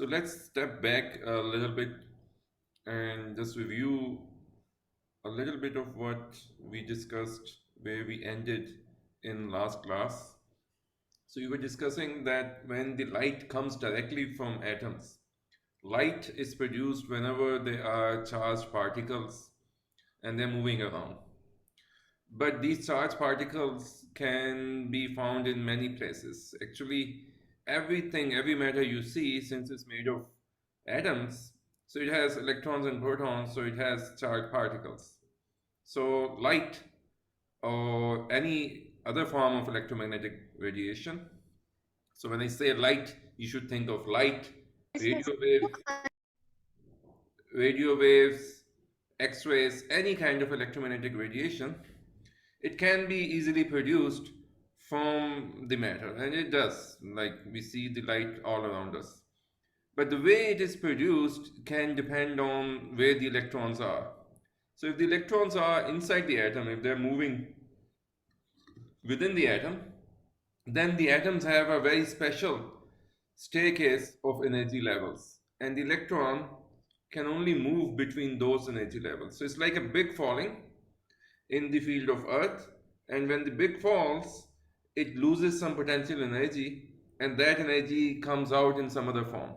So let's step back a little bit and just review a little bit of what we discussed where we ended in last class. So we were discussing that when the light comes directly from atoms, light is produced whenever there are charged particles and they're moving around. But these charged particles can be found in many places. Actually, every matter you see, since it's made of atoms, so it has electrons and protons, so it has charged particles. So light or any other form of electromagnetic radiation. So when I say light, you should think of light, radio wave, radio waves, X-rays, any kind of electromagnetic radiation. It can be easily produced from the matter, and it does. Like we see the light all around us. But the way it is produced can depend on where the electrons are. So if the electrons are inside the atom, if they're moving within the atom, then the atoms have a very special staircase of energy levels, and the electron can only move between those energy levels. So it's like a big falling in the field of Earth, and when the big falls, it loses some potential energy, and that energy comes out in some other form.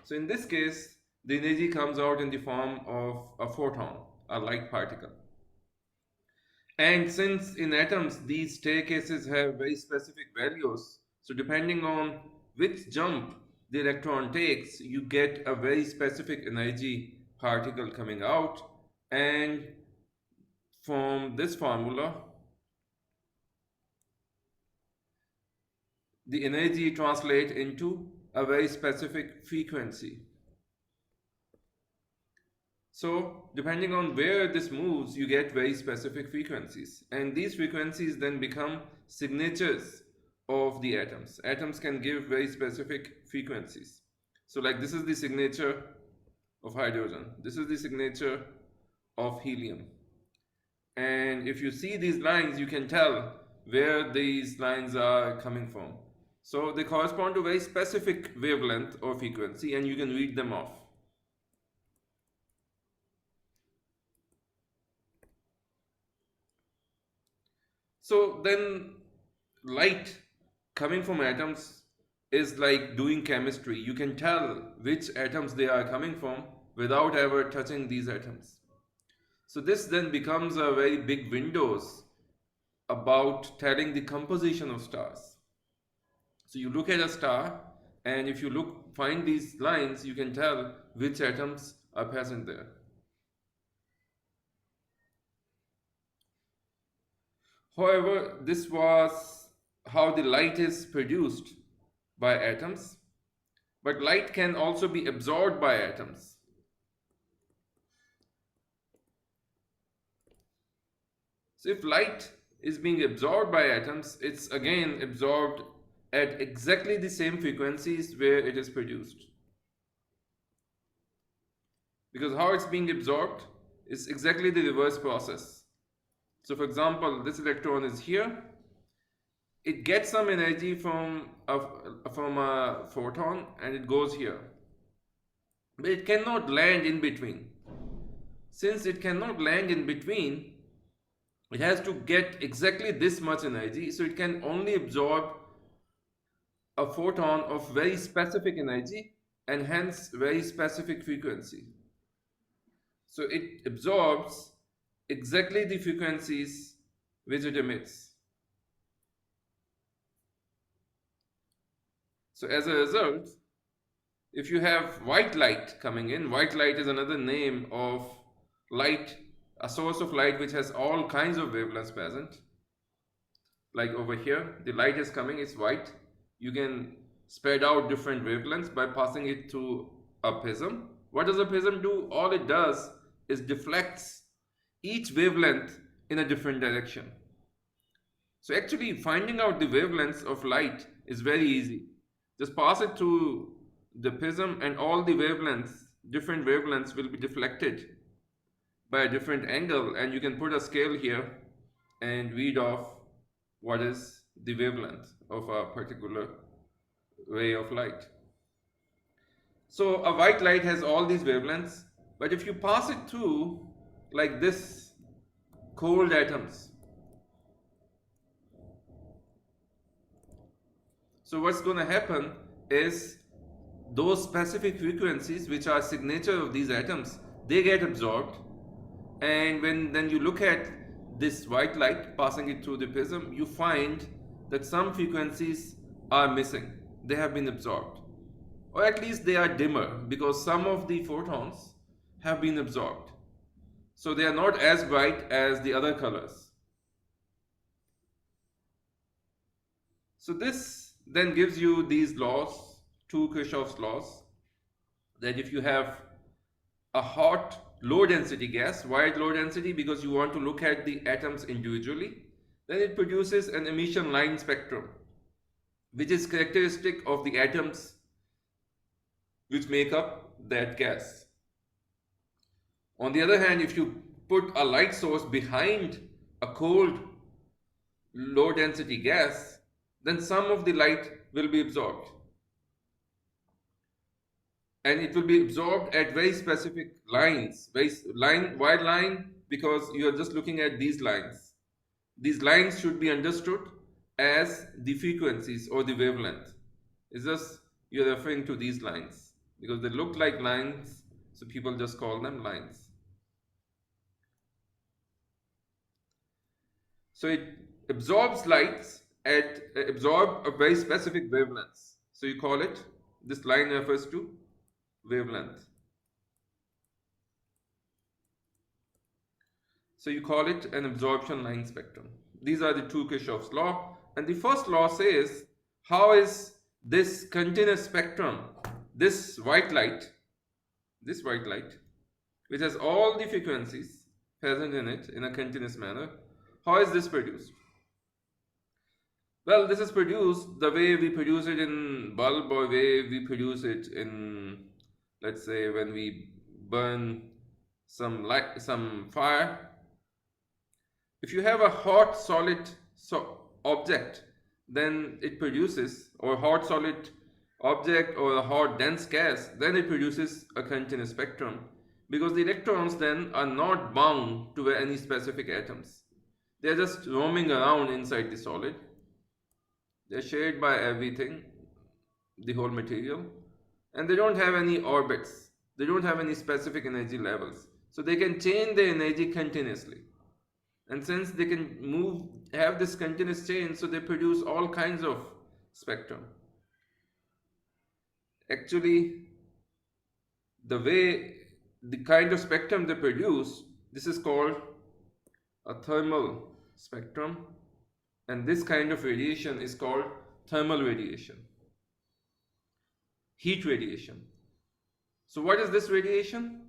So in this case, the energy comes out in the form of a photon, a light particle. And since in atoms these staircases have very specific values, so depending on which jump the electron takes, you get a very specific energy particle coming out. And from this formula, the energy translates into a very specific frequency. So depending on where this moves, you get very specific frequencies. And these frequencies then become signatures of the atoms. Atoms can give very specific frequencies. So like this is the signature of hydrogen. This is the signature of helium. And if you see these lines, you can tell where these lines are coming from. So they correspond to very specific wavelength or frequency, and you can read them off. So then light coming from atoms is like doing chemistry. You can tell which atoms they are coming from without ever touching these atoms. So this then becomes a very big windows about telling the composition of stars. So you look at a star, and if you find these lines, you can tell which atoms are present there. However, this was how the light is produced by atoms, but light can also be absorbed by atoms. So if light is being absorbed by atoms, it's again absorbed at exactly the same frequencies where it is produced. Because how it's being absorbed is exactly the reverse process. So for example, this electron is here. It gets some energy from a photon and it goes here. But it cannot land in between. Since it cannot land in between, it has to get exactly this much energy, so it can only absorb a photon of very specific energy and hence very specific frequency. So it absorbs exactly the frequencies which it emits. So as a result, if you have white light coming in, white light is another name of light, a source of light which has all kinds of wavelengths present. Like over here, the light is coming, it's white. You can spread out different wavelengths by passing it through a prism. What does a prism do? All it does is deflects each wavelength in a different direction. So actually finding out the wavelengths of light is very easy. Just pass it through the prism and all the wavelengths, different wavelengths will be deflected by a different angle, and you can put a scale here and read off what is the wavelength of a particular ray of light. So a white light has all these wavelengths, but if you pass it through like this cold atoms, so what's going to happen is those specific frequencies which are signature of these atoms, they get absorbed, and when then you look at this white light passing it through the prism, you find that some frequencies are missing, they have been absorbed, or at least they are dimmer because some of the photons have been absorbed, so they are not as bright as the other colors. So this then gives you these laws, two Kirchhoff's laws, that if you have a hot low density gas, why low density? Because you want to look at the atoms individually, then it produces an emission line spectrum, which is characteristic of the atoms which make up that gas. On the other hand, if you put a light source behind a cold low density gas, then some of the light will be absorbed, and it will be absorbed at very specific lines, wide line, because you are just looking at these lines. These lines should be understood as the frequencies or the wavelength. It's just you're referring to these lines because they look like lines, so people just call them lines. So it absorbs lights at absorb a very specific wavelengths. So you call it, this line refers to wavelength. So you call it an absorption line spectrum. These are the two Kirchhoff's law. And the first law says, how is this continuous spectrum, this white light, which has all the frequencies present in it in a continuous manner, how is this produced? Well, this is produced the way we produce it in bulb, or way we produce it in, let's say, when we burn some light, some fire. If you have a hot solid object, then it produces, or hot solid object or a hot dense gas, then it produces a continuous spectrum, because the electrons then are not bound to any specific atoms. They are just roaming around inside the solid. They are shared by everything, the whole material, and they don't have any orbits. They don't have any specific energy levels, so they can change their energy continuously. And since they can have this continuous change, so they produce all kinds of spectrum. Actually, the kind of spectrum they produce, this is called a thermal spectrum, and this kind of radiation is called thermal radiation, heat radiation. So what is this radiation?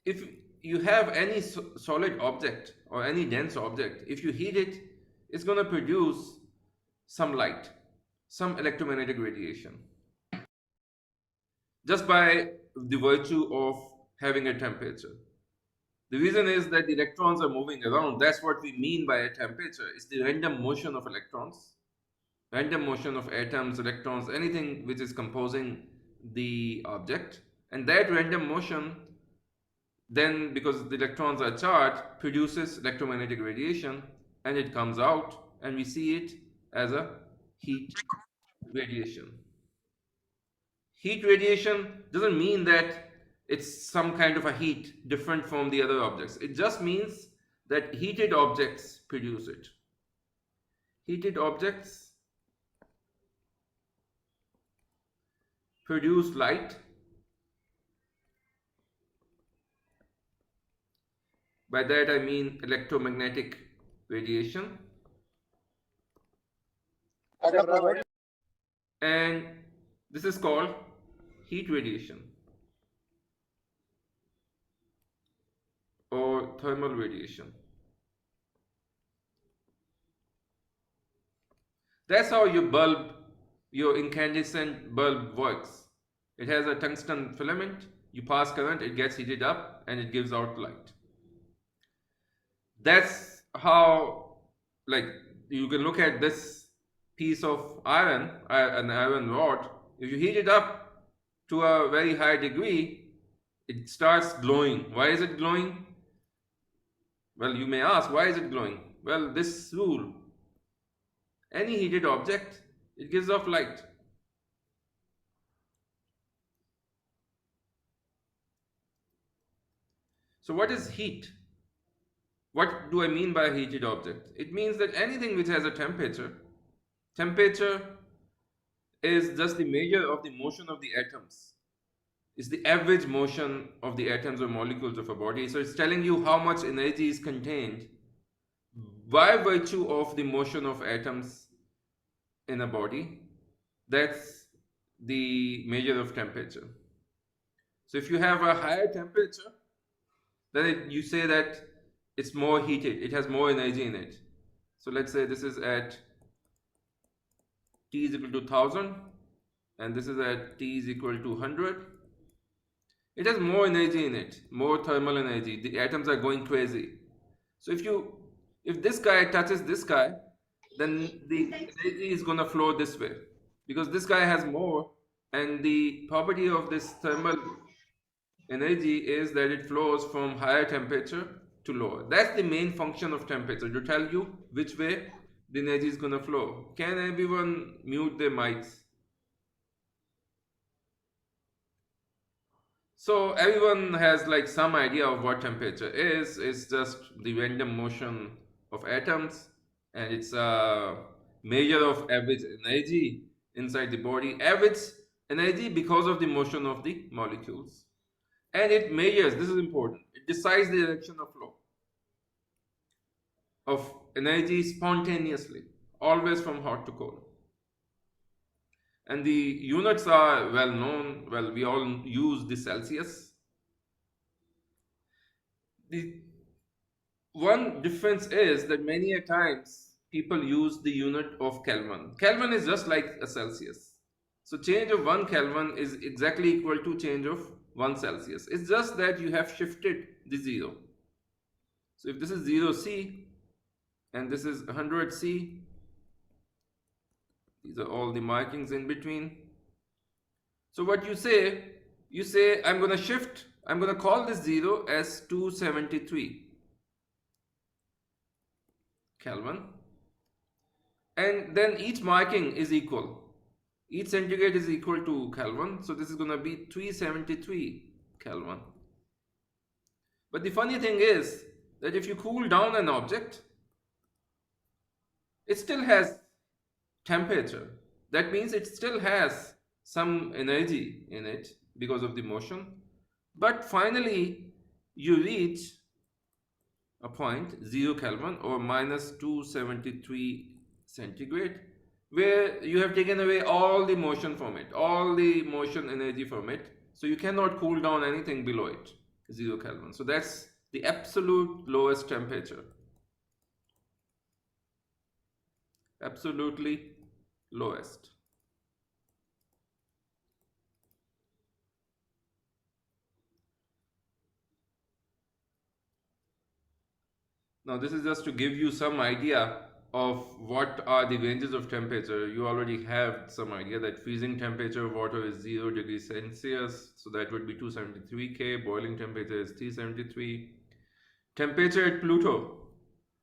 If you have any solid object or any dense object, if you heat it, it's going to produce some light, some electromagnetic radiation, just by the virtue of having a temperature. The reason is that the electrons are moving around. That's what we mean by a temperature. It's the random motion of electrons, random motion of atoms, electrons, anything which is composing the object. And that random motion then, because the electrons are charged, produces electromagnetic radiation, and it comes out, and we see it as a heat radiation. Heat radiation doesn't mean that it's some kind of a heat different from the other objects. It just means that heated objects produce it. Heated objects produce light. By that I mean electromagnetic radiation. And this is called heat radiation or thermal radiation. That's how your incandescent bulb works. It has a tungsten filament, you pass current, it gets heated up, and it gives out light. That's how, like, you can look at this piece of iron, an iron rod. If you heat it up to a very high degree, it starts glowing. Why is it glowing? Well, you may ask, why is it glowing? Well, this rule, any heated object, it gives off light. So what is heat? What do I mean by a heated object? It means that anything which has a temperature is just the measure of the motion of the atoms. It's the average motion of the atoms or molecules of a body. So it's telling you how much energy is contained by virtue of the motion of atoms in a body. That's the measure of temperature. So if you have a higher temperature, then you say that it's more heated, it has more energy in it. So let's say this is at T is equal to 1000 and this is at T is equal to 100. It has more energy in it, more thermal energy. The atoms are going crazy. So if this guy touches this guy, then the energy is going to flow this way because this guy has more, and the property of this thermal energy is that it flows from higher temperature to lower. That's the main function of temperature, to tell you which way the energy is going to flow. Can everyone mute their mics? So everyone has like some idea of what temperature is. It's just the random motion of atoms, and it's a measure of average energy inside the body. Average energy because of the motion of the molecules. And it measures, this is important, it decides the direction of flow of energy spontaneously, always from hot to cold. And the units are well known. Well, we all use the Celsius. The one difference is that many a times people use the unit of Kelvin. Kelvin is just like a Celsius. So change of 1 Kelvin is exactly equal to change of 1 Celsius. It's just that you have shifted the 0. So if this is 0 C and this is 100 C, these are all the markings in between. So what you say I'm going to shift, I'm going to call this 0 as 273 Kelvin. And then each marking is equal. Each centigrade is equal to Kelvin. So this is going to be 373 Kelvin. But the funny thing is that if you cool down an object, it still has temperature. That means it still has some energy in it because of the motion. But finally, you reach a point 0 Kelvin or minus 273 centigrade, where you have taken away all the motion from it, all the motion energy from it. So you cannot cool down anything below it, 0 Kelvin. So that's the absolute lowest temperature. Absolutely lowest. Now this is just to give you some idea of what are the ranges of temperature. You already have some idea that freezing temperature of water is 0 degrees Celsius, so that would be 273 K. Boiling temperature is 373. Temperature at Pluto.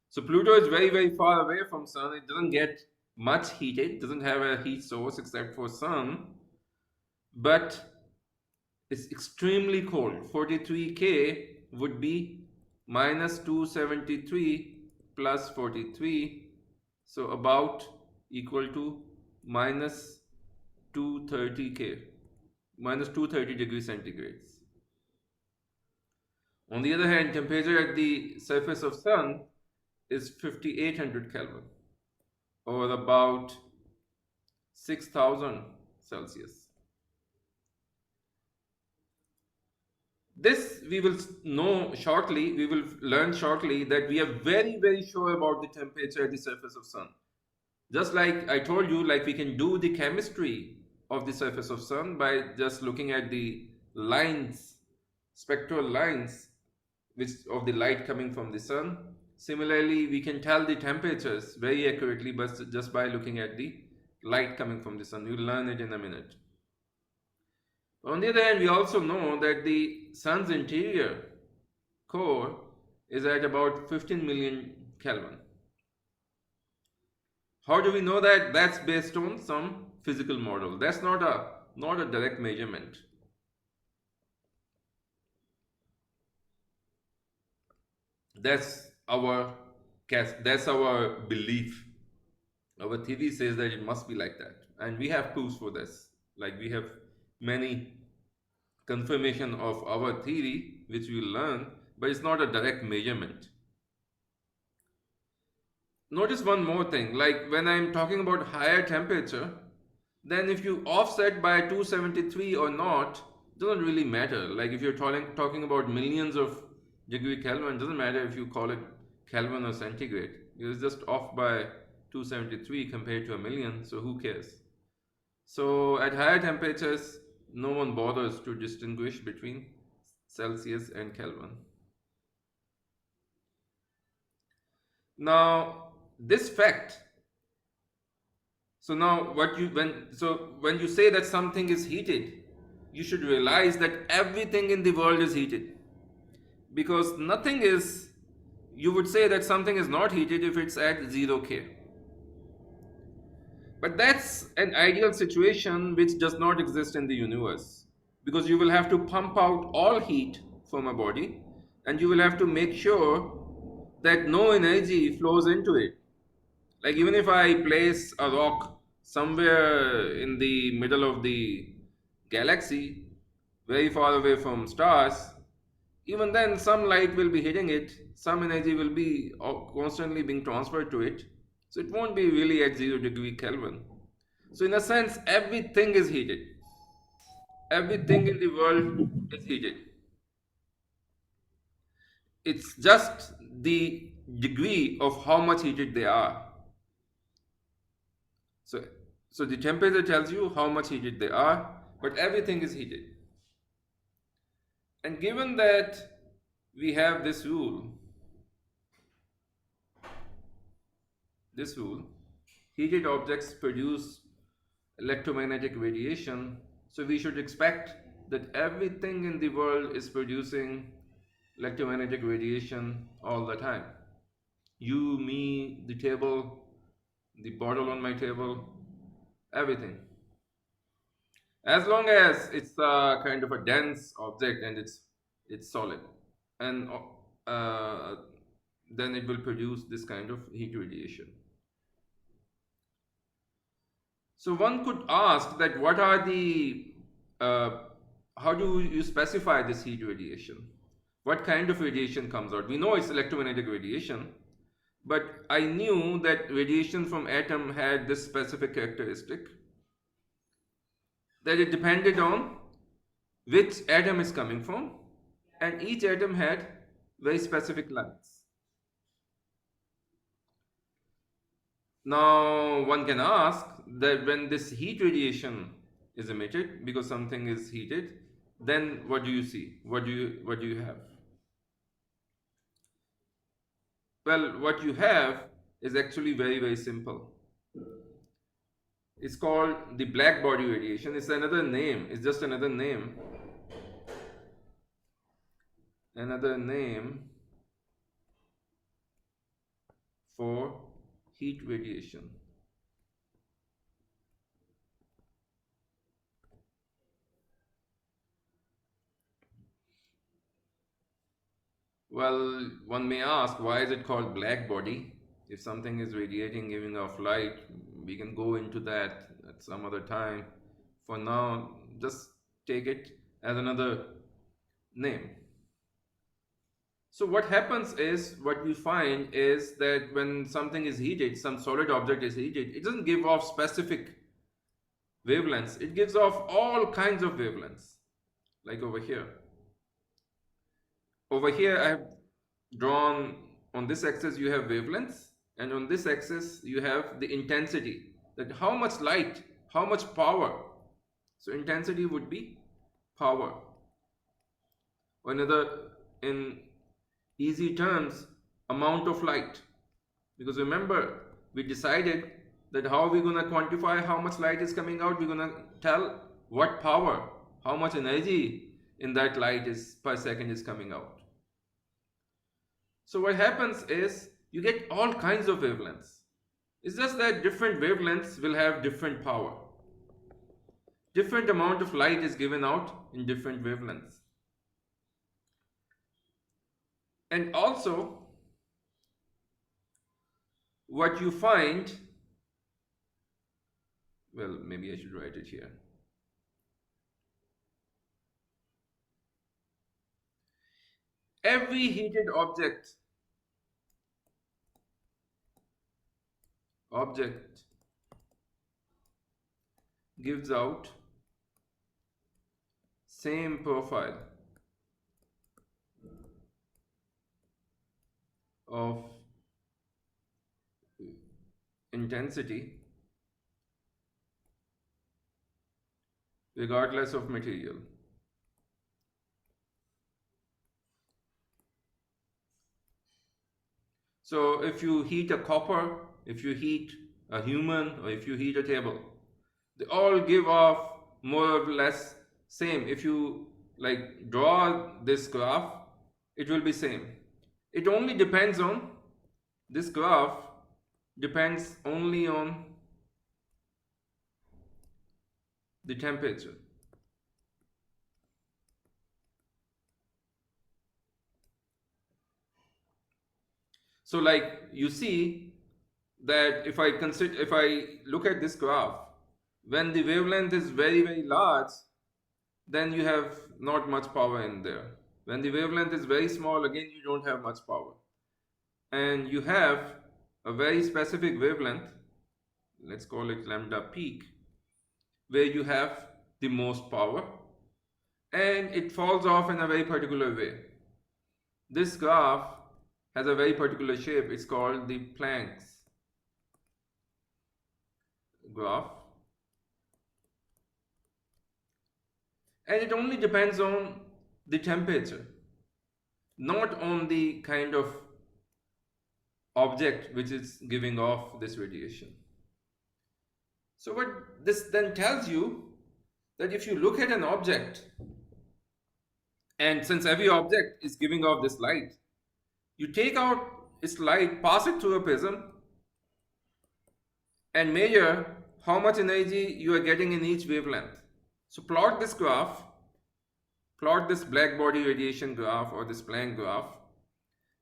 So Pluto is very, very far away from Sun. It doesn't get much heated. It doesn't have a heat source except for Sun. But it's extremely cold. 43 K would be minus 273 plus 43. So about equal to minus 230 K. Minus 230 degrees centigrades. On the other hand, temperature at the surface of Sun is 5800 Kelvin or about 6000 Celsius. This we will know shortly, we will learn shortly that we are very, very sure about the temperature at the surface of Sun. Just like I told you, like we can do the chemistry of the surface of Sun by just looking at the lines, spectral lines which of the light coming from the Sun. Similarly, we can tell the temperatures very accurately but just by looking at the light coming from the Sun. You'll learn it in a minute. On the other hand, we also know that the sun's interior core is at about 15 million Kelvin. How do we know that? That's based on some physical model. That's not a direct measurement. That's our that's our belief. Our theory says that it must be like that, and we have proofs for this. Like we have many confirmation of our theory, which we learn, but it's not a direct measurement. Notice one more thing, like when I'm talking about higher temperature, then if you offset by 273 or not, doesn't really matter. Like if you're talking about millions of degree Kelvin, doesn't matter if you call it Kelvin or centigrade. It's just off by 273 compared to a million, so who cares? So at higher temperatures, no one bothers to distinguish between Celsius and Kelvin. Now, this fact, so now when you say that something is heated, you should realize that everything in the world is heated. Because nothing is, you would say that something is not heated if it's at 0 K. But that's an ideal situation which does not exist in the universe. Because you will have to pump out all heat from a body, and you will have to make sure that no energy flows into it. Like even if I place a rock somewhere in the middle of the galaxy, very far away from stars, even then some light will be hitting it, some energy will be constantly being transferred to it. So it won't be really at 0 degree Kelvin. So in a sense, everything is heated. Everything in the world is heated. It's just the degree of how much heated they are. So, so the temperature tells you how much heated they are, but everything is heated. And given that we have this rule, heated objects produce electromagnetic radiation, so we should expect that everything in the world is producing electromagnetic radiation all the time. You, me, the table, the bottle on my table, everything. As long as it's a kind of a dense object and it's solid, and then it will produce this kind of heat radiation. So one could ask that what are the how do you specify this heat radiation? What kind of radiation comes out? We know it's electromagnetic radiation, but I knew that radiation from atom had this specific characteristic, that it depended on which atom is coming from, and each atom had very specific lines. Now one can ask that when this heat radiation is emitted because something is heated, then what do you see? What do you have? Well, what you have is actually very, very simple. It's called the black body radiation. It's another name. It's just another name. Another name for heat radiation. Well, one may ask, why is it called black body? If something is radiating, giving off light, we can go into that at some other time. For now, just take it as another name. So what happens is, what we find is that when something is heated, some solid object is heated, it doesn't give off specific wavelengths. It gives off all kinds of wavelengths, like over here. Over here, I have drawn, on this axis you have wavelengths, and on this axis you have the intensity, that how much light, how much power. So intensity would be power. Or another, in easy terms, amount of light. Because remember, we decided that how are we going to quantify how much light is coming out? We're going to tell what power. how much energy in that light is per second is coming out. So what happens is you get all kinds of wavelengths. It's just that different wavelengths will have different power. Different amount of light is given out in different wavelengths. And also, what you find, well, maybe I should write it here. Every heated object gives out same profile of intensity regardless of material. So if you heat a copper, if you heat a human, or if you heat a table, they all give off more or less same. If you like draw this graph, it will be same. It only depends on, this graph depends only on the temperature. So like you see that if I look at this graph, when the wavelength is very large, then you have not much power in there. When the wavelength is very small, again you don't have much power. And you have a very specific wavelength, let's call it lambda peak, where you have the most power, and it falls off in a very particular way. This graph has a very particular shape. It's called the Plancks graph. And it only depends on the temperature, not on the kind of object which is giving off this radiation. So what this then tells you, that if you look at an object, and since every object is giving off this light, you take out its light, pass it through a prism, and measure how much energy you are getting in each wavelength. So plot this graph, plot this black body radiation graph or this Planck graph,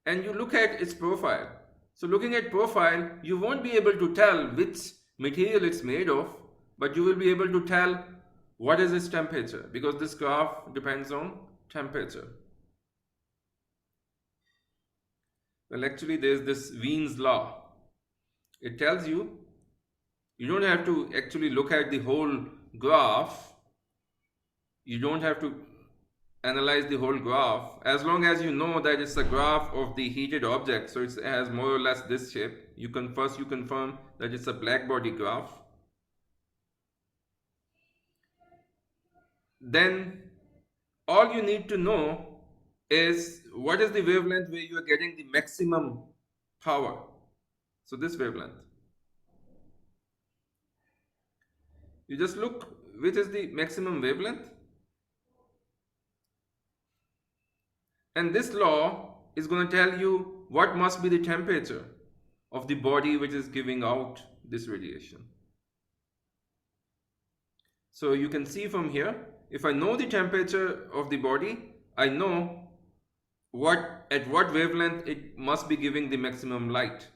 and you look at its profile. So looking at profile, you won't be able to tell which material it's made of, but you will be able to tell what is its temperature, because this graph depends on temperature. Well, actually there's this Wien's law. It tells you, you don't have to actually look at the whole graph. You don't have to analyze the whole graph, as long as you know that it's a graph of the heated object. So it has more or less this shape. You confirm that it's a black body graph. Then all you need to know is what is the wavelength where you are getting the maximum power. So this wavelength, you just look which is the maximum wavelength, and this law is going to tell you what must be the temperature of the body which is giving out this radiation. So you can see from here, if I know the temperature of the body, I know at what wavelength it must be giving the maximum light.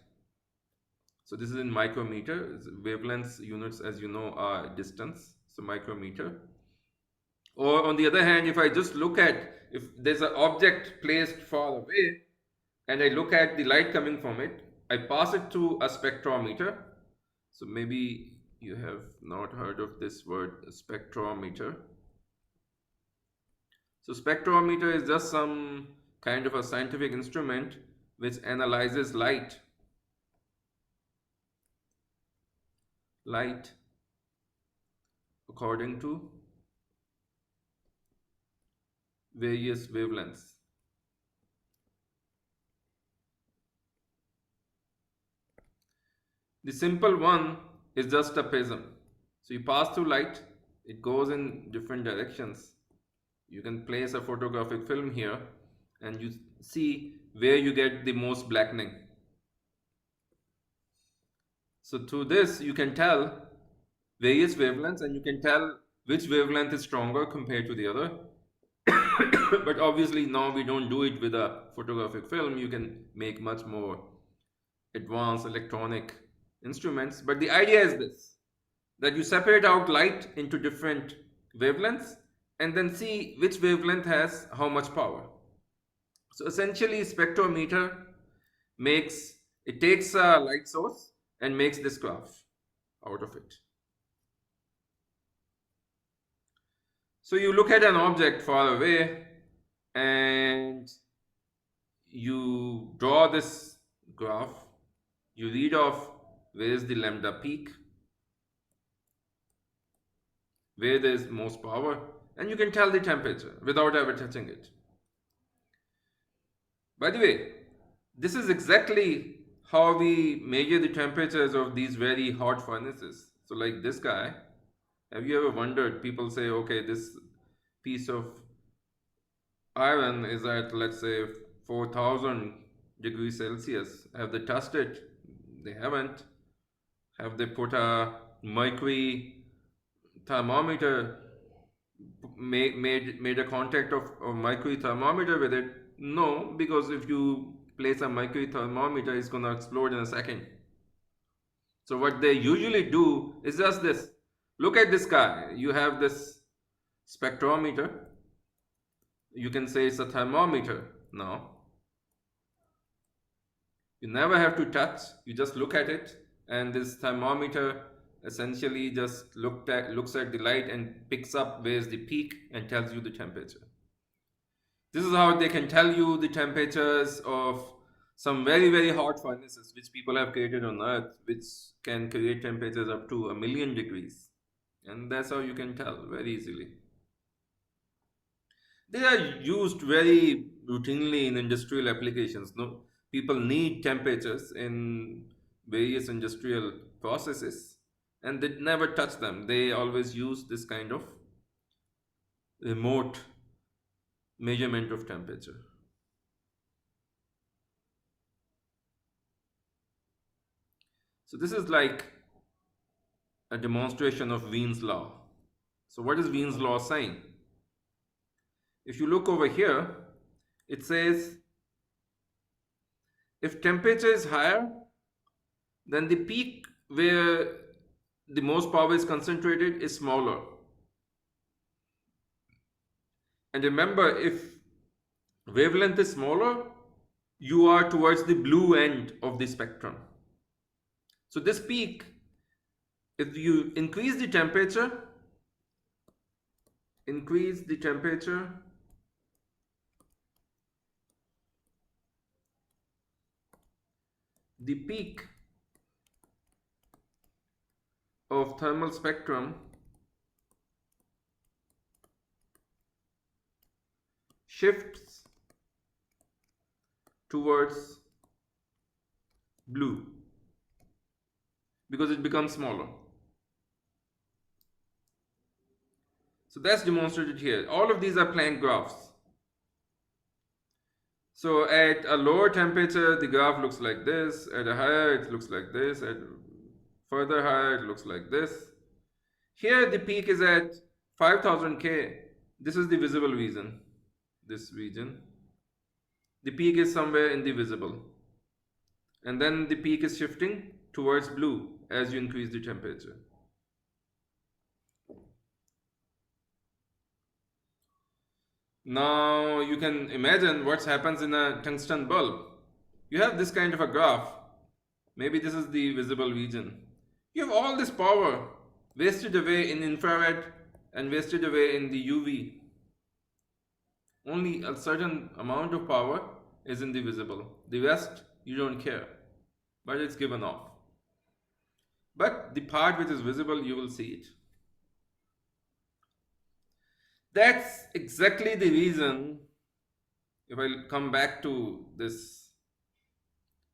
So this is in micrometer. Wavelengths units, as you know, are distance, so micrometer. Or on the other hand, if I just look at, if there's an object placed far away and I look at the light coming from it, I pass it through a spectrometer. So maybe you have not heard of this word, spectrometer. So spectrometer is just some kind of a scientific instrument which analyzes light according to various wavelengths. The simple one is just a prism. So you pass through light, It goes in different directions. You can place a photographic film here and you see where you get the most blackening. So through this, you can tell various wavelengths and you can tell which wavelength is stronger compared to the other. But obviously now we don't do it with a photographic film. You can make much more advanced electronic instruments. But the idea is this, that you separate out light into different wavelengths and then see which wavelength has how much power. So essentially spectrometer takes a light source and makes this graph out of it. So you look at an object far away and you draw this graph. You read off where is the lambda peak, where there is most power, and you can tell the temperature without ever touching it. By the way, this is exactly how we measure the temperatures of these very hot furnaces. So like this guy, have you ever wondered, people say, okay, this piece of iron is at, let's say, 4000 degrees Celsius. Have they touched it? They haven't. Have they put a mercury thermometer, made a contact of a mercury thermometer with it? No, because if you place a mercury thermometer, it's going to explode in a second. So what they usually do is just this. Look at this guy. You have this spectrometer. You can say it's a thermometer now. You never have to touch. You just look at it, and this thermometer essentially just looks at the light and picks up where's the peak and tells you the temperature. This is how they can tell you the temperatures of some very, very hot furnaces which people have created on Earth, which can create temperatures up to 1,000,000 degrees. And that's how you can tell very easily. They are used very routinely in industrial applications. No, people need temperatures in various industrial processes, and they never touch them. They always use this kind of remote measurement of temperature. So this is like a demonstration of Wien's law. So what is Wien's law saying? If you look over here, it says if temperature is higher, then the peak where the most power is concentrated is smaller. And remember, if wavelength is smaller, you are towards the blue end of the spectrum. So this peak, if you increase the temperature, the peak of thermal spectrum shifts towards blue because it becomes smaller. So that's demonstrated here. All of these are Planck graphs. So at a lower temperature, the graph looks like this. At a higher, it looks like this. At further higher, it looks like this. Here, the peak is at 5000 K. This is the visible region. This region. The peak is somewhere in the visible. And then the peak is shifting towards blue as you increase the temperature. Now you can imagine what happens in a tungsten bulb. You have this kind of a graph. Maybe this is the visible region. You have all this power wasted away in infrared and wasted away in the UV. Only a certain amount of power is in the visible. The rest you don't care, but it's given off. But the part which is visible, you will see it. That's exactly the reason, if I come back to this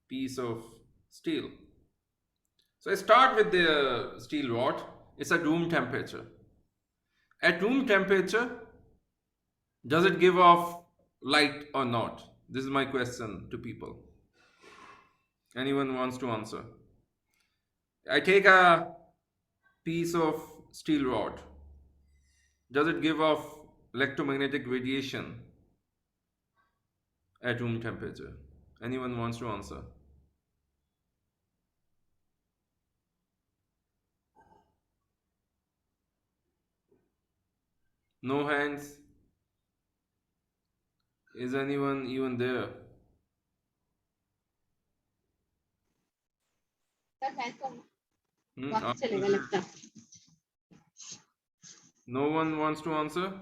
piece of steel. So I start with the steel rod. It's at room temperature. At room temperature, does it give off light or not? This is my question to people. Anyone wants to answer? I take a piece of steel rod. Does it give off electromagnetic radiation at room temperature? Anyone wants to answer? No hands? Is anyone even there? No one wants to answer?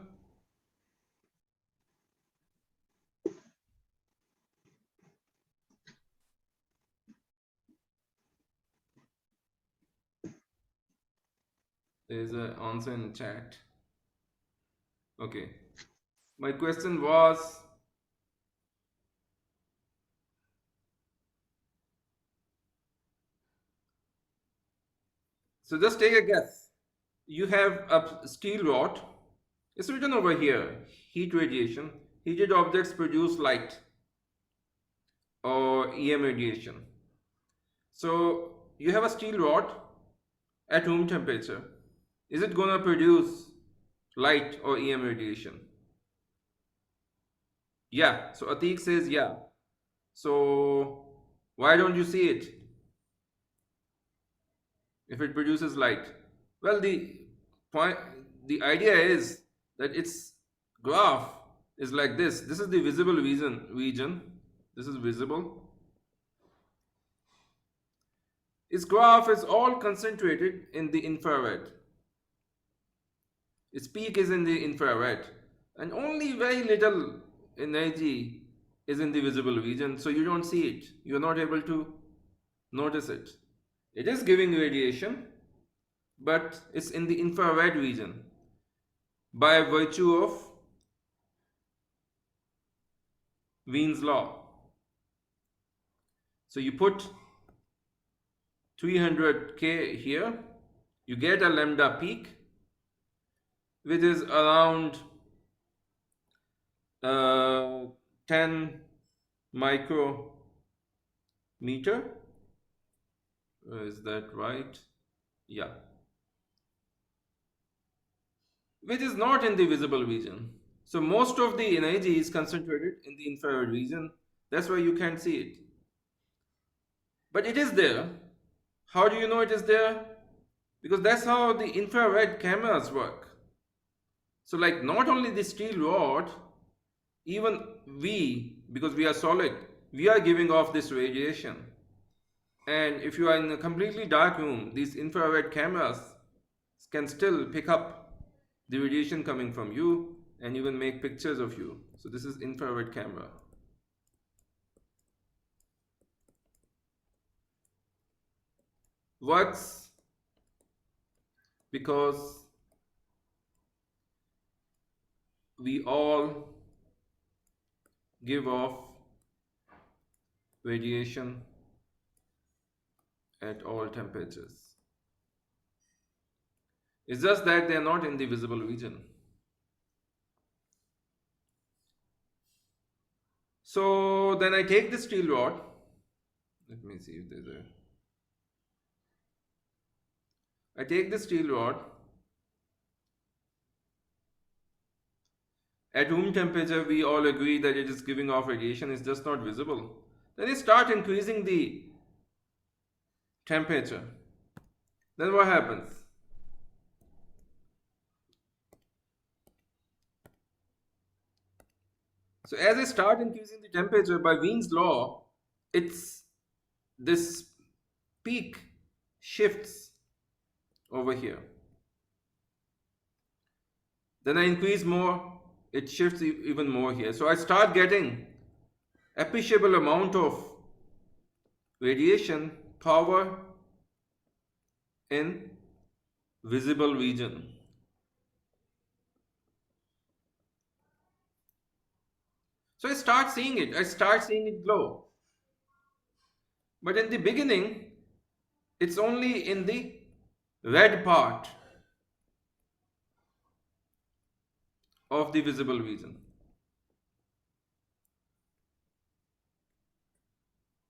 There's an answer in chat. Okay. My question was, so just take a guess. You have a steel rod. It's written over here, heat radiation. Heated objects produce light or EM radiation. So you have a steel rod at room temperature. Is it going to produce light or EM radiation? Yeah. So Atik says yeah. So why don't you see it if it produces light? Well, the idea is that its graph is like this. This is the visible region. This is visible. Its graph is all concentrated in the infrared. Its peak is in the infrared, and only very little energy is in the visible region, so you don't see it. You're not able to notice it. It is giving radiation, but it's in the infrared region by virtue of Wien's law. So you put 300K here, you get a lambda peak, which is around 10 micrometer. Is that right? Yeah. Which is not in the visible region. So most of the energy is concentrated in the infrared region. That's why you can't see it. But it is there. How do you know it is there? Because that's how the infrared cameras work. So like not only the steel rod, even we, because we are solid, we are giving off this radiation. And if you are in a completely dark room, these infrared cameras can still pick up the radiation coming from you and even make pictures of you. So this is infrared camera. Works because we all give off radiation at all temperatures. It's just that they are not in the visible region. So then I take the steel rod. Let me see if there's a... I take the steel rod. At room temperature, we all agree that it is giving off radiation. It's just not visible. Then you start increasing the temperature. Then what happens? So as I start increasing the temperature by Wien's law, this peak shifts over here. Then I increase more, it shifts even more here. So I start getting appreciable amount of radiation power in visible region. So I start seeing it glow. But in the beginning, it's only in the red part. of the visible region,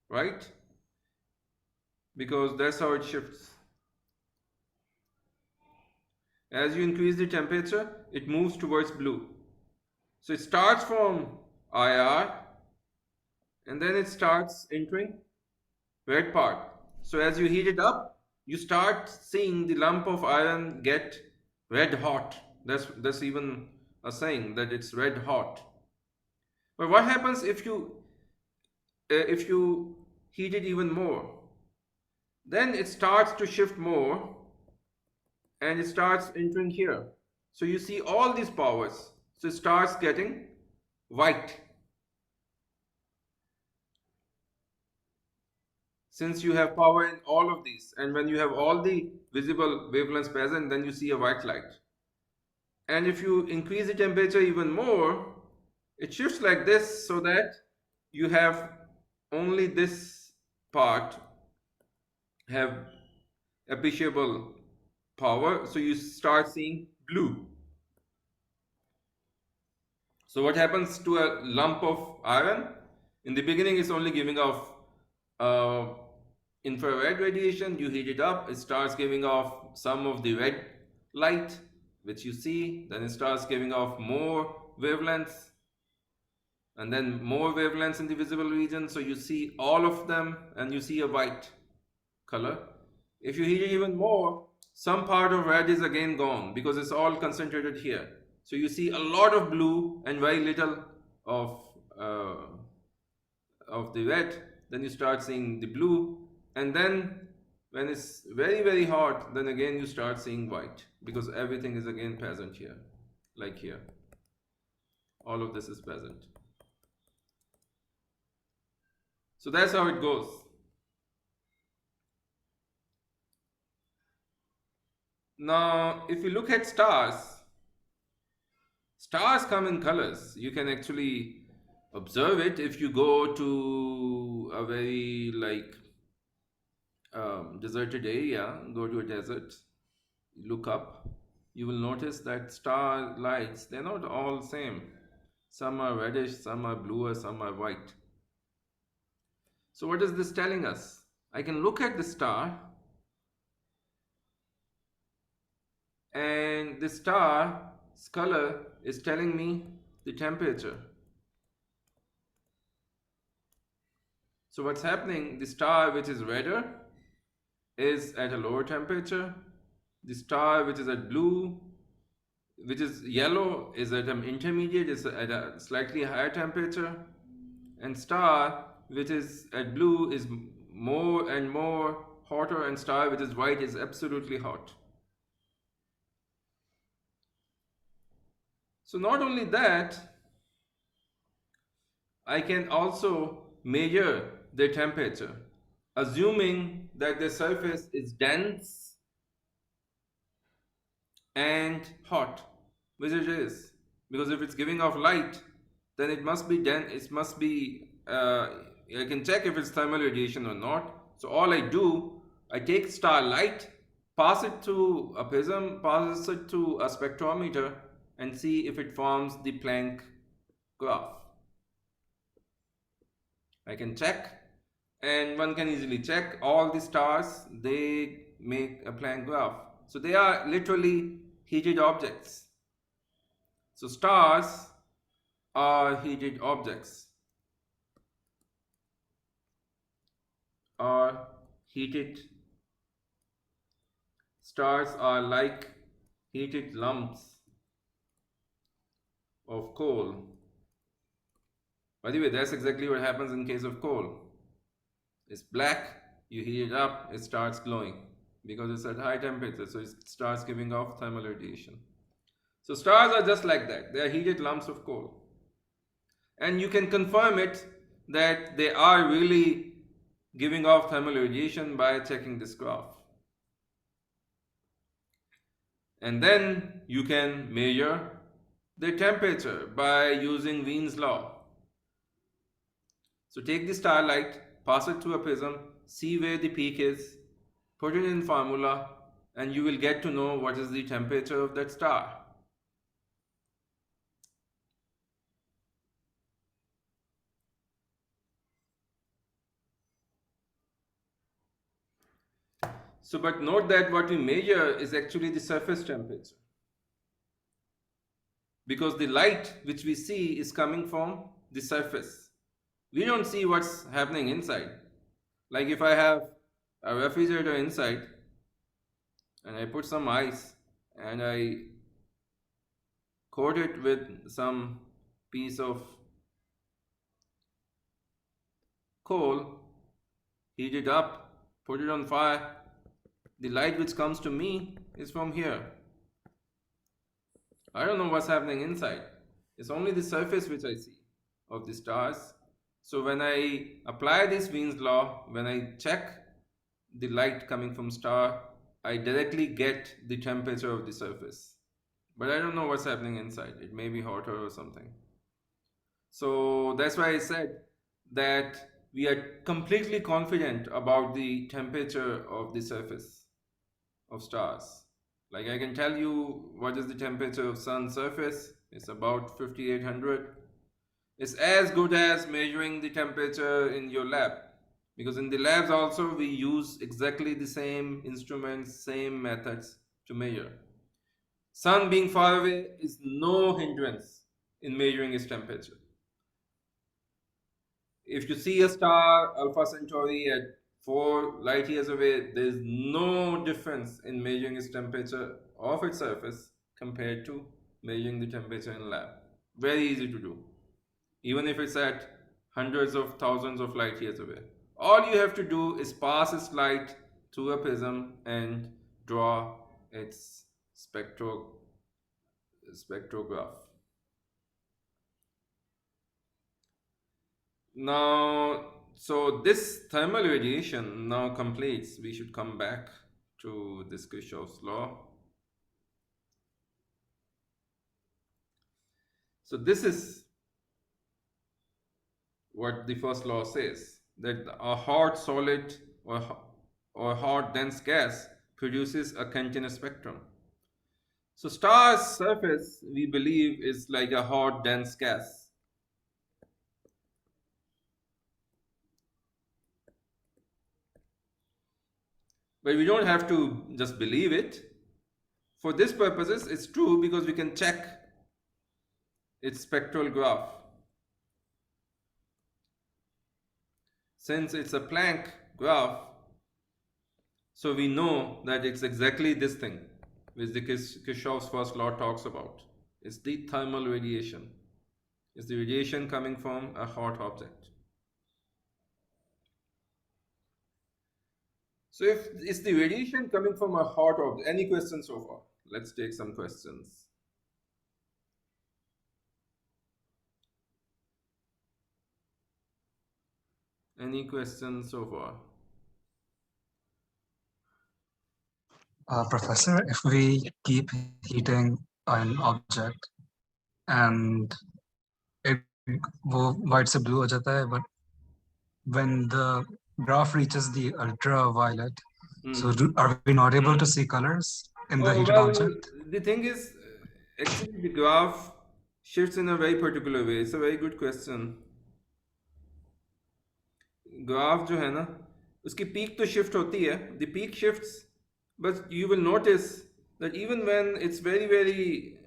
right? Because that's how it shifts. As you increase the temperature, it moves towards blue. So it starts from IR and then it starts entering red part. So as you heat it up, you start seeing the lump of iron get red hot. That's even a saying that it's red hot. But what happens if you heat it even more? Then it starts to shift more and it starts entering here. So you see all these powers. So it starts getting white. Since you have power in all of these, and when you have all the visible wavelengths present, then you see a white light. And if you increase the temperature even more, it shifts like this so that you have only this part have appreciable power, so you start seeing blue. So what happens to a lump of iron? In the beginning, it's only giving off uh, infrared radiation. You heat it up, it starts giving off some of the red light, which you see. Then it starts giving off more wavelengths, and then more wavelengths in the visible region. So you see all of them, and you see a white color. If you heat it even more, some part of red is again gone because it's all concentrated here. So you see a lot of blue and very little of uh, of the red. Then you start seeing the blue, and then when it's very hot, then again you start seeing white because everything is again present here, like here. All of this is present. So that's how it goes. Now, if you look at stars, stars come in colors. You can actually observe it if you go to a very deserted area, go to a desert, look up, you will notice that star lights, they're not all same. Some are reddish, some are bluer, some are white. So what is this telling us? I can look at the star and the star's color is telling me the temperature. So what's happening, the star which is redder is at a lower temperature. The star which is at blue, which is yellow, is at an intermediate, is at a slightly higher temperature. And star which is at blue is more and more hotter, and star which is white is absolutely hot. So not only that, I can also measure their temperature, assuming that the surface is dense and hot, which it is. Because if it's giving off light, then it must be dense, it must be, I can check if it's thermal radiation or not. So all I do, I take starlight, pass it to a prism, pass it to a spectrometer, and see if it forms the Planck graph. I can check, and one can easily check all the stars, they make a Planck graph. So they are literally heated objects. So stars are heated objects, are heated. Stars are like heated lumps of coal. By the way, that's exactly what happens in case of coal. It's black, you heat it up, it starts glowing because it's at high temperature, so it starts giving off thermal radiation. So stars are just like that. They are heated lumps of coal. And you can confirm it that they are really giving off thermal radiation by checking this graph. And then you can measure the temperature by using Wien's law. So take the starlight, pass it through a prism, see where the peak is, put it in formula, and you will get to know what is the temperature of that star. So, but note that what we measure is actually the surface temperature, because the light which we see is coming from the surface. We don't see what's happening inside. Like if I have a refrigerator inside and I put some ice and I coat it with some piece of coal, heat it up, put it on fire, the light which comes to me is from here. I don't know what's happening inside. It's only the surface which I see of the stars. So when I apply this Wien's law, when I check the light coming from star, I directly get the temperature of the surface. But I don't know what's happening inside. It may be hotter or something. So that's why I said that we are completely confident about the temperature of the surface of stars. Like I can tell you what is the temperature of sun's surface. It's about 5800. It's as good as measuring the temperature in your lab, because in the labs also we use exactly the same instruments, same methods to measure. Sun being far away is no hindrance in measuring its temperature. If you see a star, Alpha Centauri, at 4 light years away, there is no difference in measuring its temperature of its surface compared to measuring the temperature in lab. Very easy to do, even if it's at hundreds of thousands of light years away. All you have to do is pass its light through a prism and draw its spectrograph. Now, so this thermal radiation now completes. We should come back to this Kirchhoff's law. So this is what the first law says, that a hot solid or hot dense gas produces a continuous spectrum. So star's surface, we believe, is like a hot dense gas. But we don't have to just believe it. For this purposes, it's true because we can check its spectral graph. Since it's a Planck graph, so we know that it's exactly this thing which the Kirchhoff's first law talks about. It's the thermal radiation. It's the radiation coming from a hot object. So if it's the radiation coming from a hot object, any questions so far? Let's take some questions. Any questions so far? Professor, if we keep heating an object and it वो white से blue हो जाता है, but when the graph reaches the ultraviolet, so are we not able to see colors in the Oh, heated well, object? the thing is, actually, the graph shifts in a very particular way. It's a very good question. Graph जो है ना, उसकी peak तो shift होती है, the peak shifts, but you will notice that even when it's very,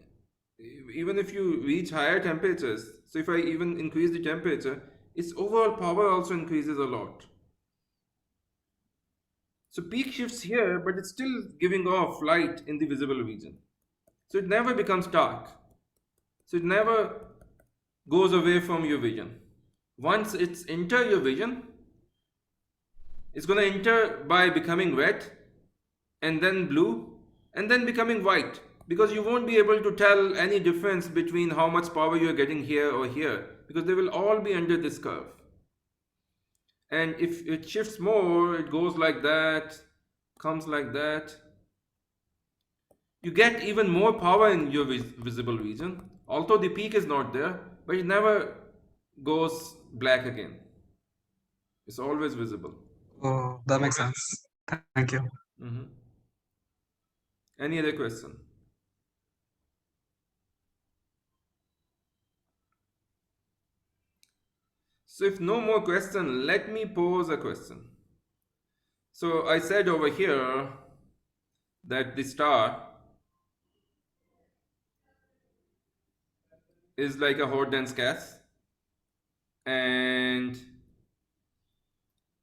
even if you reach higher temperatures, so if I even increase the temperature, its overall power also increases a lot. So peak shifts here, but it's still giving off light in the visible region. So it never becomes dark. So it never goes away from your vision. Once it's enter your vision, it's going to enter by becoming red and then blue and then becoming white, because you won't be able to tell any difference between how much power you're getting here or here, because they will all be under this curve. And if it shifts more, it goes like that, comes like that, you get even more power in your visible region, although the peak is not there, but it never goes black again. It's always visible. Oh, that makes sense. Thank you. Any other question? So if no more question, let me pose a question. So I said over here that the star is like a hot dense gas, and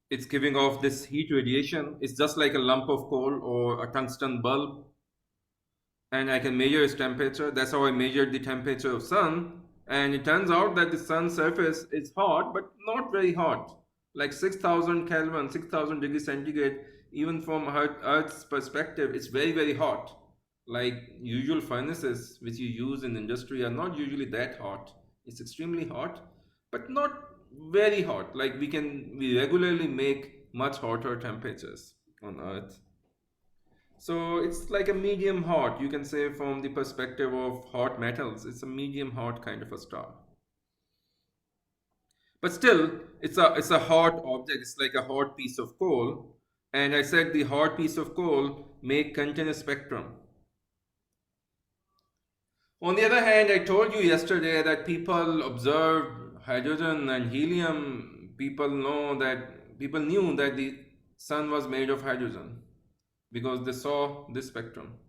it's giving off this heat radiation. It's just like a lump of coal or a tungsten bulb, and I can measure its temperature. That's how I measured the temperature of sun. And it turns out that the sun's surface is hot, but not very hot. Like 6,000 Kelvin, 6,000 degrees centigrade, even from Earth's perspective, it's very, very hot. Like usual furnaces which you use in industry are not usually that hot. It's extremely hot, but not very hot. Like we regularly make much hotter temperatures on Earth. So it's like a medium hot, you can say, from the perspective of hot metals. It's a medium hot kind of a star. But still, it's a hot object. It's like a hot piece of coal. And I said the hot piece of coal make continuous spectrum. On the other hand, I told you yesterday that people observed hydrogen and helium. People knew that the sun was made of hydrogen because they saw this spectrum.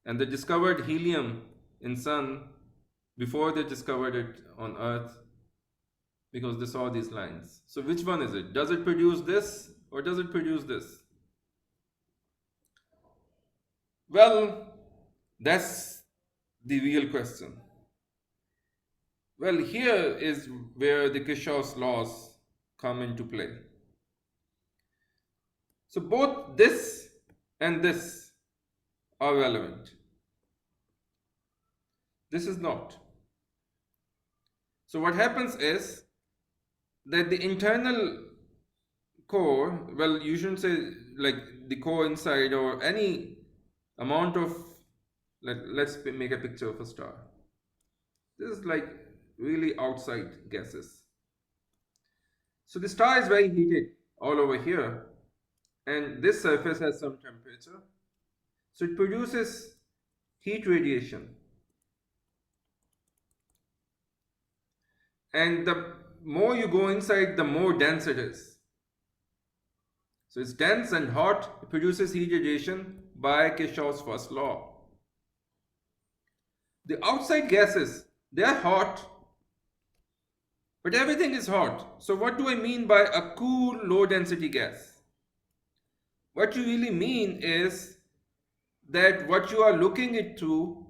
And they discovered helium in sun before they discovered it on Earth because they saw these lines. So which one is it? Does it produce this or does it produce this? Well, that's the real question. Well, here is where the Kirchhoff's laws come into play. So both this and this are relevant. This is not. So what happens is that the internal core, well, you shouldn't say like the core inside or any amount of, let's make a picture of a star. This is like really outside gases. So the star is very heated all over here, and this surface has some temperature. So it produces heat radiation. And the more you go inside, the more dense it is. So it's dense and hot, it produces heat radiation by Kirchhoff's first law. The outside gases, they are hot, but everything is hot. So what do I mean by a cool, low density gas? What you really mean is that what you are looking into,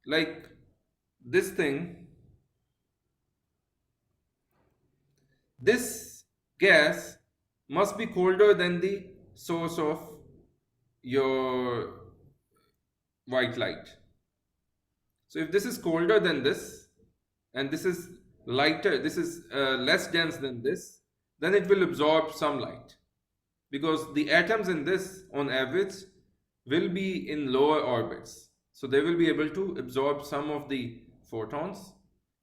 like this thing, this gas must be colder than the source of your white light. So if this is colder than this, and this is lighter, this is less dense than this, then it will absorb some light. Because the atoms in this, on average, will be in lower orbits. So they will be able to absorb some of the photons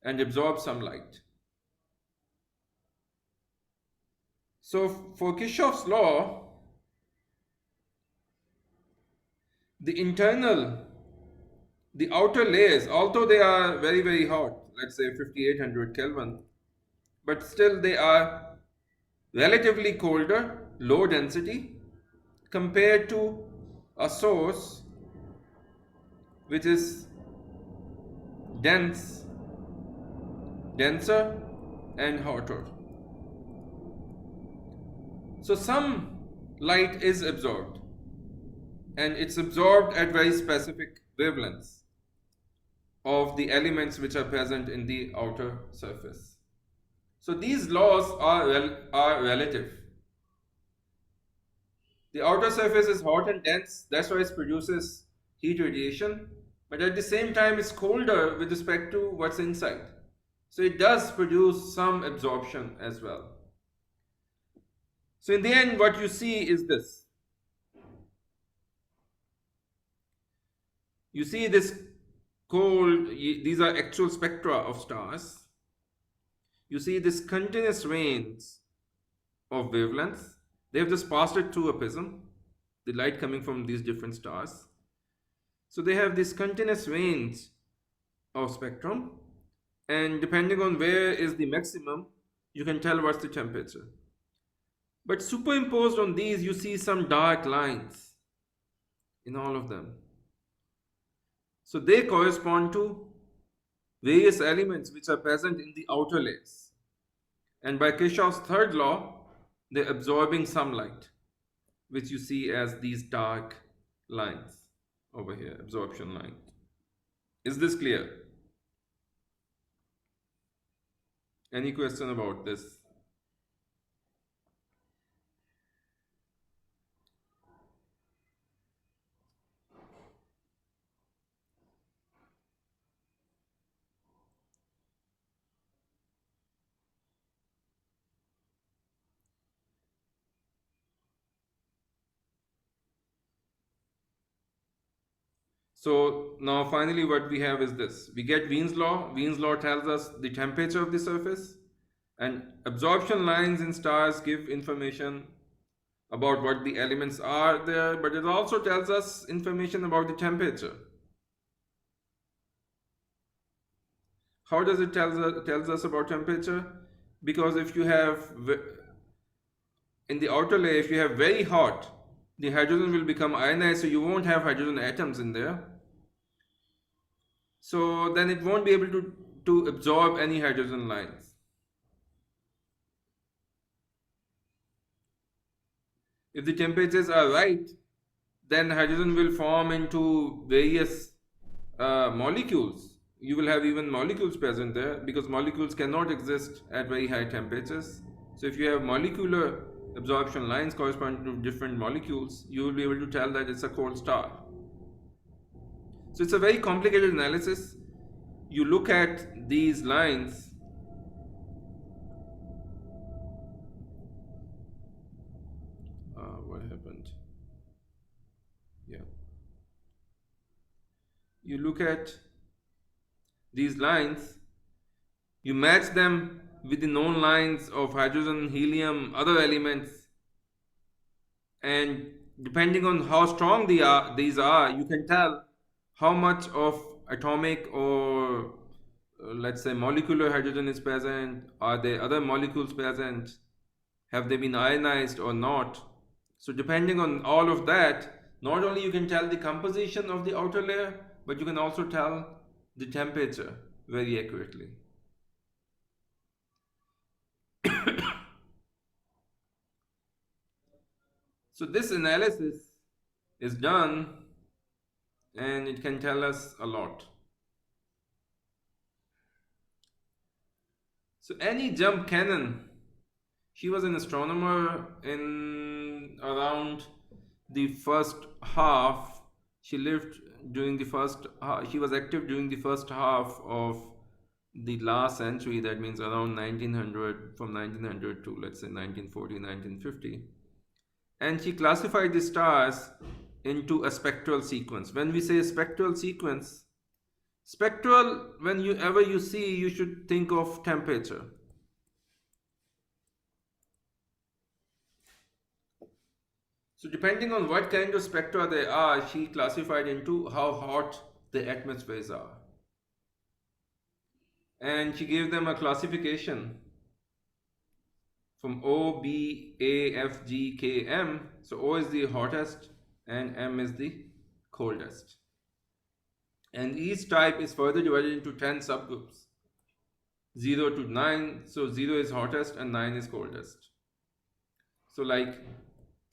and absorb some light. So for Kirchhoff's law, the outer layers, although they are very, very hot, let's say 5800 Kelvin, but still they are relatively colder, low density, compared to a source which is denser and hotter. So some light is absorbed, and it's absorbed at very specific wavelengths of the elements which are present in the outer surface. So these laws are relative. The outer surface is hot and dense, that's why it produces heat radiation, but at the same time it's colder with respect to what's inside. So it does produce some absorption as well. So in the end, what you see is this. You see this these are actual spectra of stars. You see this continuous range of wavelengths. They have just passed it through a prism, the light coming from these different stars. So they have this continuous range of spectrum, and depending on where is the maximum, you can tell what's the temperature. But superimposed on these, you see some dark lines in all of them. So they correspond to various elements which are present in the outer layers. And by Kirchhoff's third law, they're absorbing some light, which you see as these dark lines over here, absorption line. Is this clear? Any question about this? So now finally what we have is this. We get Wien's law. Wien's law tells us the temperature of the surface, and absorption lines in stars give information about what the elements are there, but it also tells us information about the temperature. How does it tells us about temperature? Because if you have in the outer layer, if you have very hot, the hydrogen will become ionized, so you won't have hydrogen atoms in there. So then it won't be able to absorb any hydrogen lines. If the temperatures are right, then hydrogen will form into various molecules. You will have even molecules present there because molecules cannot exist at very high temperatures. So if you have molecular absorption lines corresponding to different molecules, you will be able to tell that it's a cold star. So it's a very complicated analysis. You look at these lines. What happened? Yeah. You look at these lines, you match them with the known lines of hydrogen, helium, other elements, and depending on how strong these are, you can tell how much of atomic or let's say molecular hydrogen is present. Are there other molecules present? Have they been ionized or not? So depending on all of that, not only you can tell the composition of the outer layer, but you can also tell the temperature very accurately. So this analysis is done and it can tell us a lot. So Annie Jump Cannon, she was an astronomer in around the first half. She lived during the first she was active during the first half of the last century, that means around 1900, from 1900 to let's say 1940, 1950. And she classified the stars into a spectral sequence. When we say spectral sequence, spectral, whenever you see, you should think of temperature. So depending on what kind of spectra they are, she classified into how hot the atmospheres are. And she gave them a classification from O, B, A, F, G, K, M. So O is the hottest and M is the coldest. And each type is further divided into 10 subgroups, 0 to 9. So 0 is hottest and 9 is coldest. So like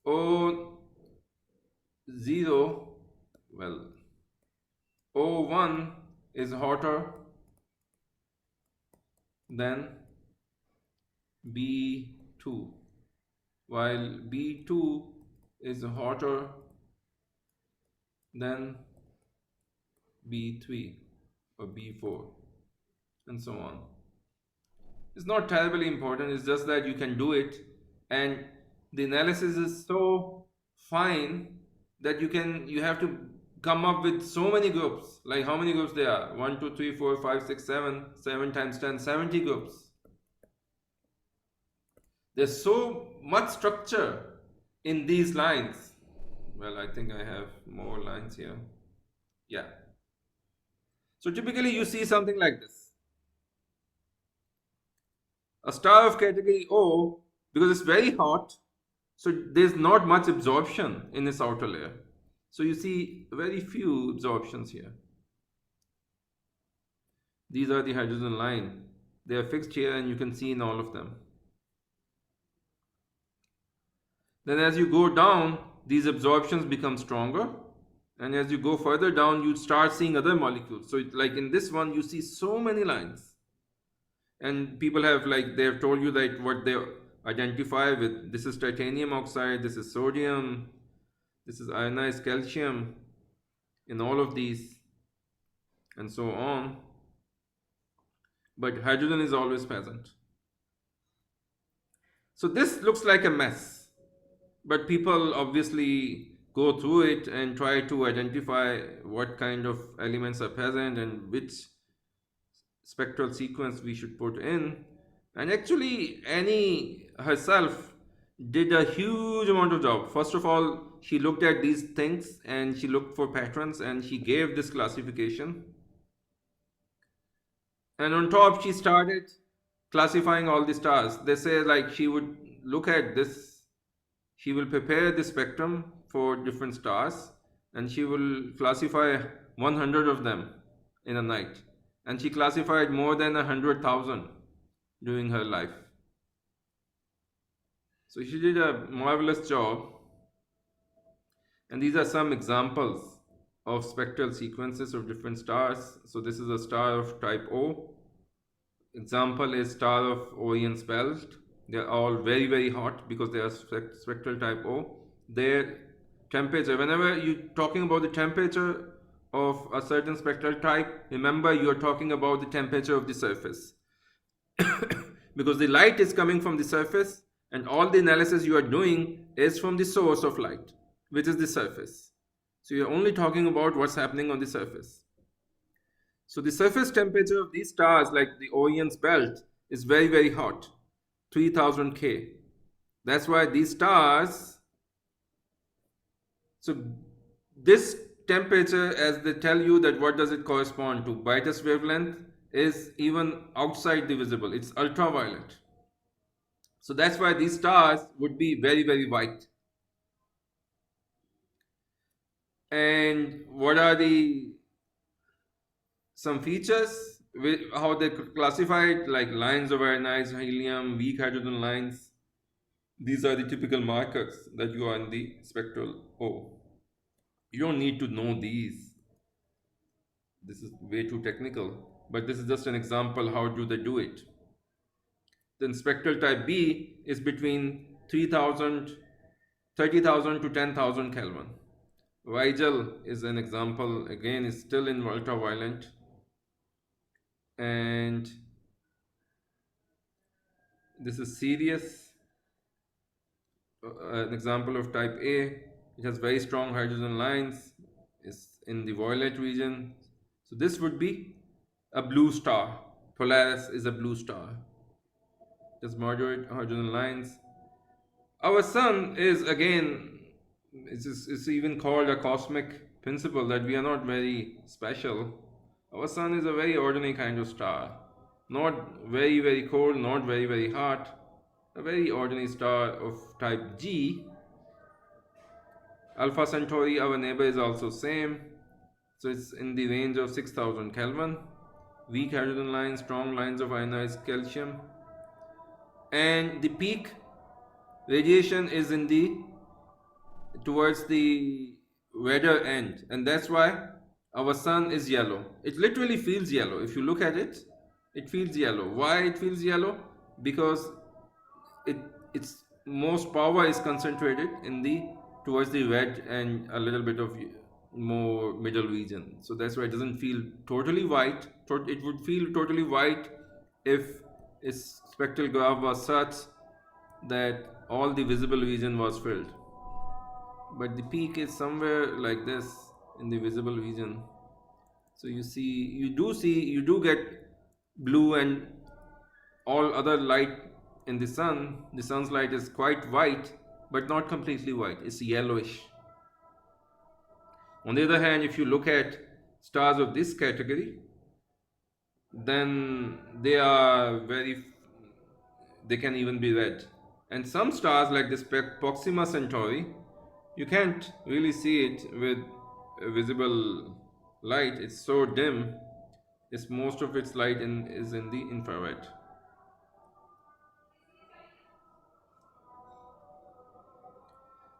O0, well, O1 is hotter than B2, while B2 is hotter than B3 or B4, and so on. It's not terribly important, it's just that you can do it, and the analysis is so fine that you have to come up with so many groups. Like how many groups there are? 1, 2, 3, 4, 5, 6, 7. 7 times 10, 70 groups. There's so much structure in these lines. Well, I think I have more lines here. Yeah. So typically you see something like this. A star of category O, because it's very hot, So there's not much absorption in this outer layer. So you see very few absorptions here. These are the hydrogen line. They are fixed here and you can see in all of them. Then as you go down, these absorptions become stronger. And as you go further down, you start seeing other molecules. So like in this one, you see so many lines. And people have they have told you that what they identify with. This is titanium oxide, this is sodium, this is ionized calcium in all of these, and so on. But hydrogen is always present. So this looks like a mess, but people obviously go through it and try to identify what kind of elements are present and which spectral sequence we should put in. And actually, Annie herself did a huge amount of job. First of all, she looked at these things and she looked for patterns and she gave this classification. And on top, she started classifying all the stars. They say like she would look at this, she will prepare the spectrum for different stars and she will classify 100 of them in a night. And she classified more than 100,000 during her life. So she did a marvelous job. And these are some examples of spectral sequences of different stars. So this is a star of type O. Example is star of Orion's belt. They are all very, very hot because they are spectral type O. Their temperature, whenever you're talking about the temperature of a certain spectral type, remember you're talking about the temperature of the surface. Because the light is coming from the surface and all the analysis you are doing is from the source of light, which is the surface. So you're only talking about what's happening on the surface. So the surface temperature of these stars like the Orion's belt is very, very hot, 3000 K. That's why these stars, so this temperature, as they tell you that what does it correspond to, brightest wavelength is even outside the visible, it's ultraviolet. So that's why these stars would be very, very white. And what are the some features how they classify it, like lines of ionized helium, weak hydrogen lines. These are the typical markers that you are in the spectral O. You don't need to know these. This is way too technical, but this is just an example how do they do it. Then spectral type B is between 3000 to 10,000 Kelvin. Rigel is an example, again, is still in ultraviolet. And this is Sirius, an example of type A. It has very strong hydrogen lines, is in the violet region. So this would be a blue star. Polaris is a blue star. It has moderate hydrogen lines. Our sun is again, it's even called a cosmic principle that we are not very special. Our sun is a very ordinary kind of star. Not very, very cold, not very, very hot. A very ordinary star of type G. Alpha Centauri, our neighbor, is also same. So it's in the range of 6000 Kelvin. Weak hydrogen lines, strong lines of ionized calcium. And the peak radiation is in the towards the redder end, and that's why our sun is yellow. It literally feels yellow. If you look at it, it feels yellow. Why it feels yellow? Because its most power is concentrated in the towards the red and a little bit of more middle region. So that's why it doesn't feel totally white. It would feel totally white if its spectral graph was such that all the visible region was filled. But the peak is somewhere like this in the visible region. So you do get blue and all other light in the sun. The sun's light is quite white, but not completely white. It's yellowish. On the other hand, if you look at stars of this category, then they can even be red. And some stars, like the Proxima Centauri, you can't really see it with visible light. It's so dim. It's most of its light is in the infrared.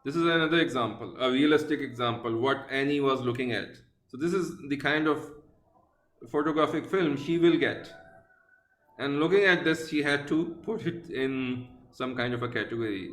This is another example, a realistic example, what Annie was looking at. So this is the kind of photographic film she will get. And looking at this, she had to put it in some kind of a category.